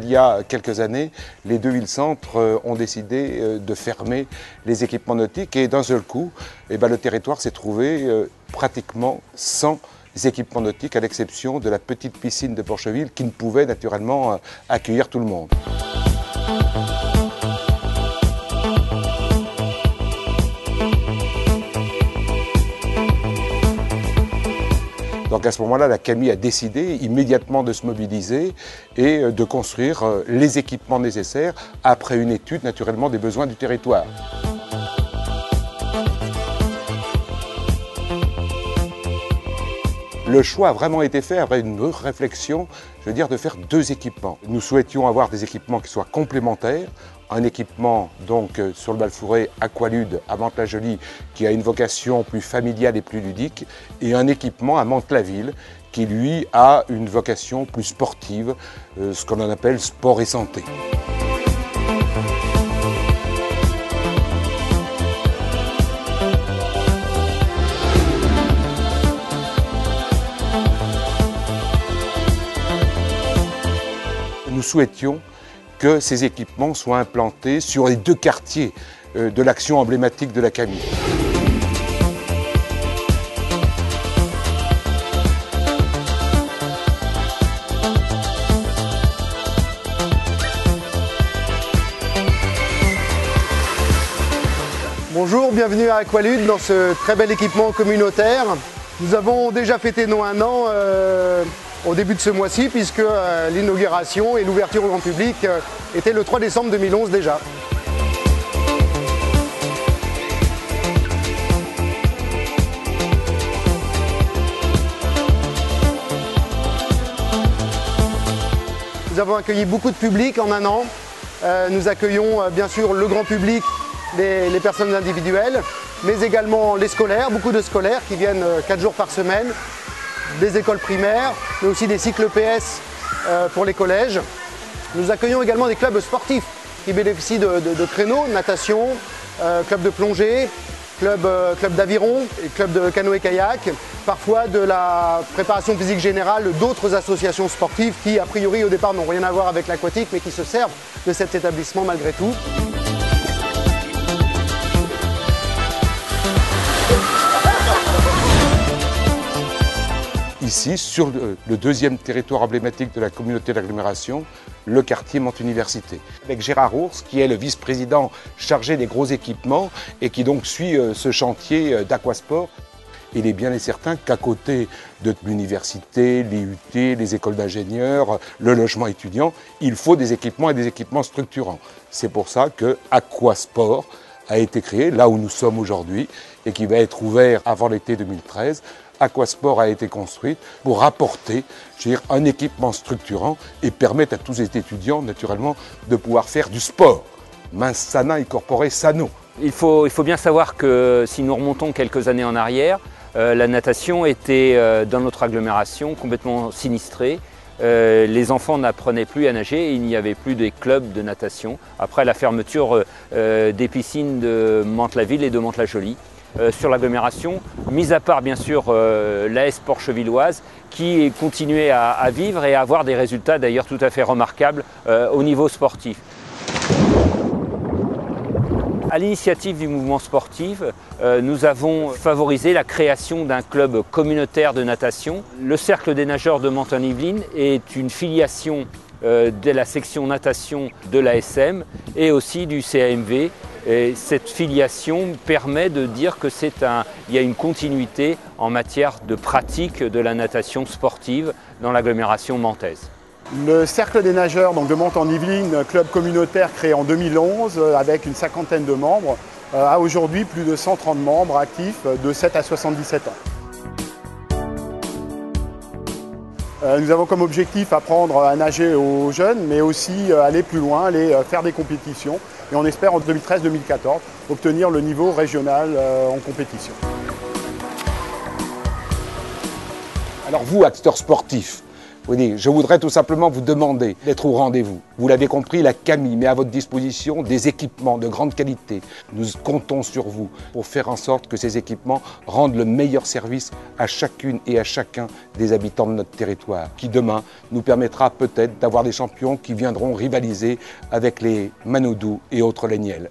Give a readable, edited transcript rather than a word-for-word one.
il y a quelques années, les deux villes-centres ont décidé de fermer les équipements nautiques et d'un seul coup, le territoire s'est trouvé pratiquement sans équipements nautiques à l'exception de la petite piscine de Porcheville qui ne pouvait naturellement accueillir tout le monde. Donc à ce moment-là, la CAMI a décidé immédiatement de se mobiliser et de construire les équipements nécessaires après une étude naturellement des besoins du territoire. Le choix a vraiment été fait après une réflexion, je veux dire, de faire deux équipements. Nous souhaitions avoir des équipements qui soient complémentaires. Un équipement donc sur le Balfouré Aqualude à Mantes-la-Jolie qui a une vocation plus familiale et plus ludique, et un équipement à Mantes-la-Ville qui lui a une vocation plus sportive, ce qu'on appelle sport et santé. Nous souhaitions que ces équipements soient implantés sur les deux quartiers de l'action emblématique de la CAMI. Bonjour, bienvenue à Aqualude dans ce très bel équipement communautaire. Nous avons déjà fêté nos 1 an au début de ce mois-ci puisque l'inauguration et l'ouverture au grand public étaient le 3 décembre 2011 déjà. Nous avons accueilli beaucoup de public en 1 an. Nous accueillons bien sûr le grand public, les personnes individuelles, mais également les scolaires, beaucoup de scolaires qui viennent 4 jours par semaine, des écoles primaires, mais aussi des cycles PS pour les collèges. Nous accueillons également des clubs sportifs qui bénéficient de créneaux, natation, club de plongée, club d'aviron, club de canoë-kayak, parfois de la préparation physique générale d'autres associations sportives qui, a priori, au départ, n'ont rien à voir avec l'aquatique, mais qui se servent de cet établissement malgré tout. Ici, sur le deuxième territoire emblématique de la communauté d'agglomération, le quartier Mantes-Université. Avec Gérard Ours, qui est le vice-président chargé des gros équipements et qui donc suit ce chantier d'aquasport. Il est bien et certain qu'à côté de l'université, l'IUT, les écoles d'ingénieurs, le logement étudiant, il faut des équipements et des équipements structurants. C'est pour ça que Aquasport a été créé là où nous sommes aujourd'hui et qui va être ouvert avant l'été 2013. Aquasport a été construite pour apporter, je veux dire, un équipement structurant et permettre à tous les étudiants, naturellement, de pouvoir faire du sport. Mens sana et corpore sano. Il faut bien savoir que si nous remontons quelques années en arrière, la natation était dans notre agglomération complètement sinistrée. Les enfants n'apprenaient plus à nager et il n'y avait plus de clubs de natation après la fermeture des piscines de Mantes-la-Ville et de Mantes-la-Jolie. Sur l'agglomération, mis à part bien sûr l'AS Porchevilloise qui continuait à vivre et à avoir des résultats d'ailleurs tout à fait remarquables au niveau sportif. À l'initiative du mouvement sportif, nous avons favorisé la création d'un club communautaire de natation. Le Cercle des nageurs de Mantes-en-Yvelines est une filiation de la section natation de l'ASM et aussi du CAMV. Et cette filiation permet de dire qu'il y a une continuité en matière de pratique de la natation sportive dans l'agglomération mantaise. Le Cercle des nageurs donc de Mantes-en-Yvelines, club communautaire créé en 2011 avec une 50aine de membres, a aujourd'hui plus de 130 membres actifs de 7 à 77 ans. Nous avons comme objectif apprendre à nager aux jeunes, mais aussi aller plus loin, aller faire des compétitions. Et on espère en 2013-2014 obtenir le niveau régional en compétition. Alors vous, acteurs sportifs, Oui, je voudrais tout simplement vous demander d'être au rendez-vous. Vous l'avez compris, la CAMI met à votre disposition des équipements de grande qualité. Nous comptons sur vous pour faire en sorte que ces équipements rendent le meilleur service à chacune et à chacun des habitants de notre territoire, qui demain nous permettra peut-être d'avoir des champions qui viendront rivaliser avec les Manodou et autres Léniel.